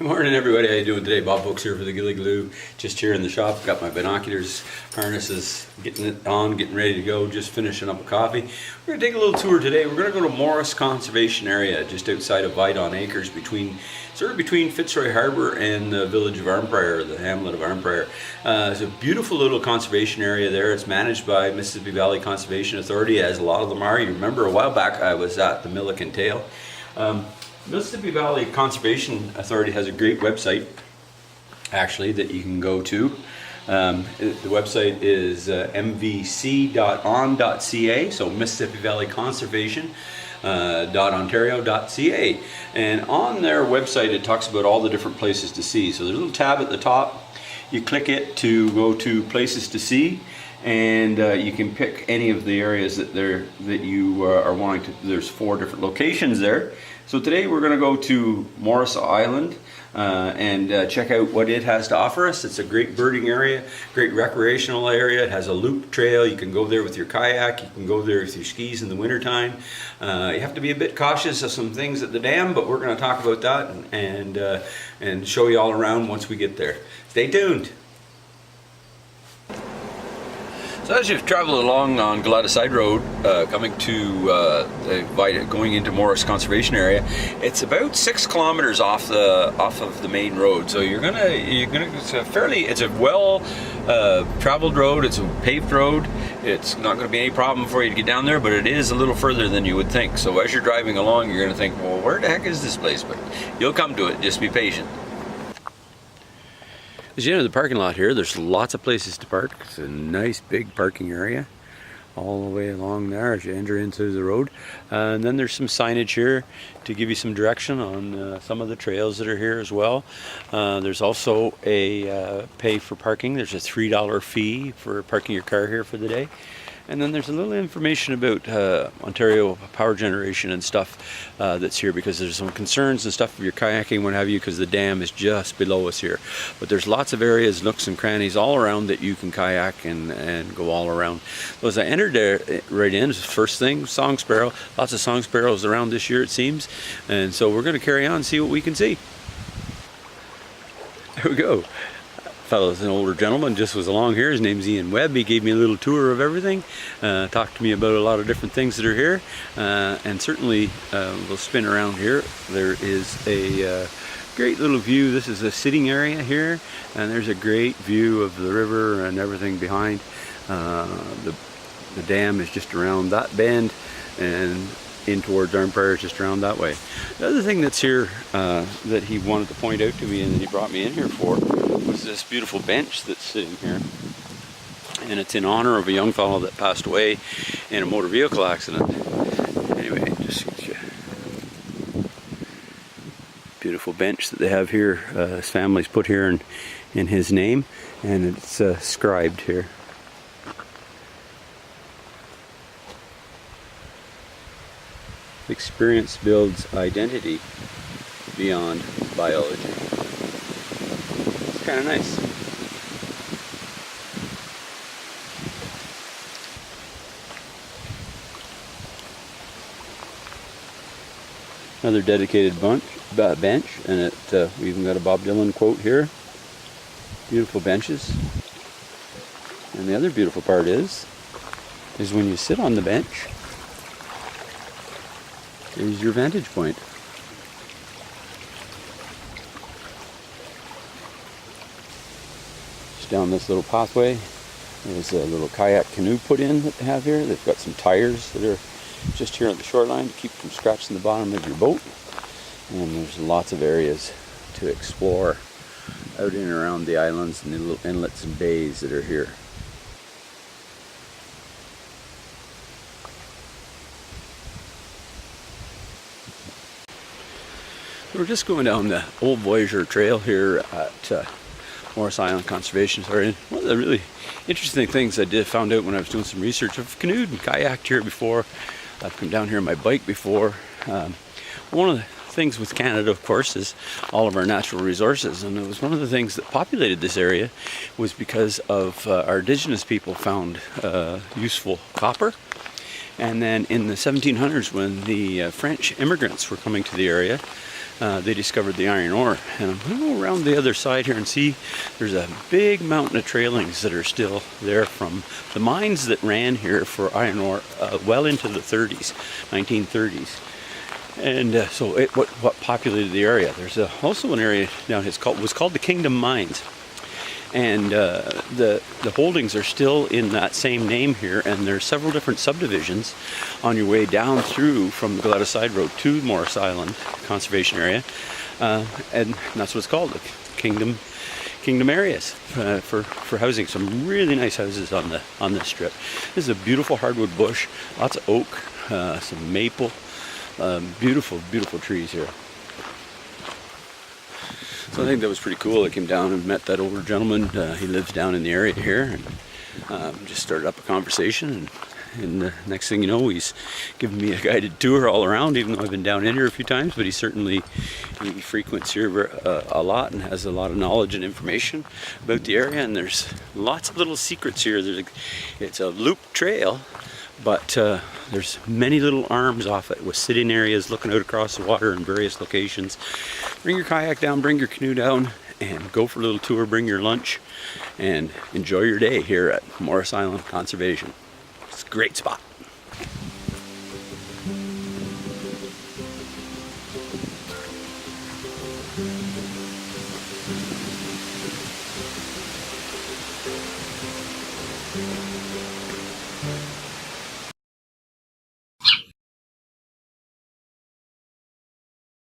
Good morning, everybody. How you doing today? Bob Books here for the Gilly Glue. Just here in the shop. Got my binoculars, harnesses, getting it on, getting ready to go. Just finishing up a coffee. We're gonna take a little tour today. We're gonna go to Morris Conservation Area, just outside of Vidon Acres, between Fitzroy Harbour and the village of Arnprior, the hamlet of Arnprior. It's a beautiful little conservation area there. It's managed by Mississippi Valley Conservation Authority, as a lot of them are. You remember a while back I was at the Milliken Tail. Mississippi Valley Conservation Authority has a great website, actually, that you can go to. The website is mvc.on.ca, so Mississippi Valley Conservation .ontario.ca, and on their website it talks about all the different places to see. So there's a little tab at the top. You click it to go to places to see, and you can pick any of the areas that you are wanting to. There's 4 different locations there. So today we're going to go to Morris Island and check out what it has to offer us. It's a great birding area, great recreational area. It has a loop trail. You can go there with your kayak. You can go there with your skis in the wintertime. You have to be a bit cautious of some things at the dam, but we're going to talk about that and show you all around once we get there. Stay tuned. So as you've traveled along on Galata Side Road, coming to going into Morris Conservation Area, it's about 6 kilometers off of the main road. So it's a well traveled road. It's a paved road. It's not going to be any problem for you to get down there, but it is a little further than you would think. So as you're driving along, you're going to think, well, where the heck is this place? But you'll come to it. Just be patient. As you enter the parking lot here, there's lots of places to park. It's a nice big parking area all the way along there as you enter into the road. And then there's some signage here to give you some direction on some of the trails that are here as well. There's also a pay for parking. There's a $3 fee for parking your car here for the day. And then there's a little information about Ontario power generation and stuff that's here, because there's some concerns and stuff of your kayaking, what have you, because the dam is just below us here. But there's lots of areas, nooks and crannies all around that you can kayak and go all around. So as I entered there, right in, first thing, song sparrow. Lots of song sparrows around this year, it seems. And so we're going to carry on and see what we can see. There we go. Fellow's an older gentleman, just was along here. His name's Ian Webb. He gave me a little tour of everything, talked to me about a lot of different things that are here, and certainly we'll spin around here. There is a great little view. This is a sitting area here, and there's a great view of the river and everything behind. The dam is just around that bend, and in towards Arnprior is just around that way. The other thing that's here that he wanted to point out to me and that he brought me in here for was this beautiful bench that's sitting here, and it's in honor of a young fellow that passed away in a motor vehicle accident. Anyway, just beautiful bench that they have here. His family's put here in his name, and it's scribed here. Experience builds identity beyond biology. It's kind of nice. Another dedicated bench, and we even got a Bob Dylan quote here. Beautiful benches. And the other beautiful part is when you sit on the bench, here's your vantage point. Just down this little pathway, there's a little kayak canoe put in that they have here. They've got some tires that are just here on the shoreline to keep from scratching the bottom of your boat. And there's lots of areas to explore out in and around the islands and the little inlets and bays that are here. We're just going down the Old Voyageur Trail here at Morris Island Conservation Authority. One of the really interesting things I found out when I was doing some research, I've canoed and kayaked here before. I've come down here on my bike before. One of the things with Canada, of course, is all of our natural resources, and it was one of the things that populated this area was because of our indigenous people found useful copper. And then in the 1700s, when the French immigrants were coming to the area, they discovered the iron ore. And I'm going to go around the other side here and see there's a big mountain of trailings that are still there from the mines that ran here for iron ore well into the 30s, 1930s. And so what populated the area. There's also an area down here was called the Kingdom Mines. And the holdings are still in that same name here, and there's several different subdivisions on your way down through from the Goleta Side Road to Morris Island Conservation Area, and that's what it's called, the Kingdom areas for housing. Some really nice houses on this strip. This is a beautiful hardwood bush, lots of oak, some maple, beautiful trees here. So I think that was pretty cool. I came down and met that older gentleman. He lives down in the area here, and just started up a conversation. And the next thing you know, he's giving me a guided tour all around, even though I've been down in here a few times. But he frequents here a lot and has a lot of knowledge and information about the area. And there's lots of little secrets here. It's a loop trail, but there's many little arms off it with sitting areas looking out across the water in various locations. Bring your kayak down, bring your canoe down, and go for a little tour. Bring your lunch and enjoy your day here at Morris Island Conservation. It's a great spot.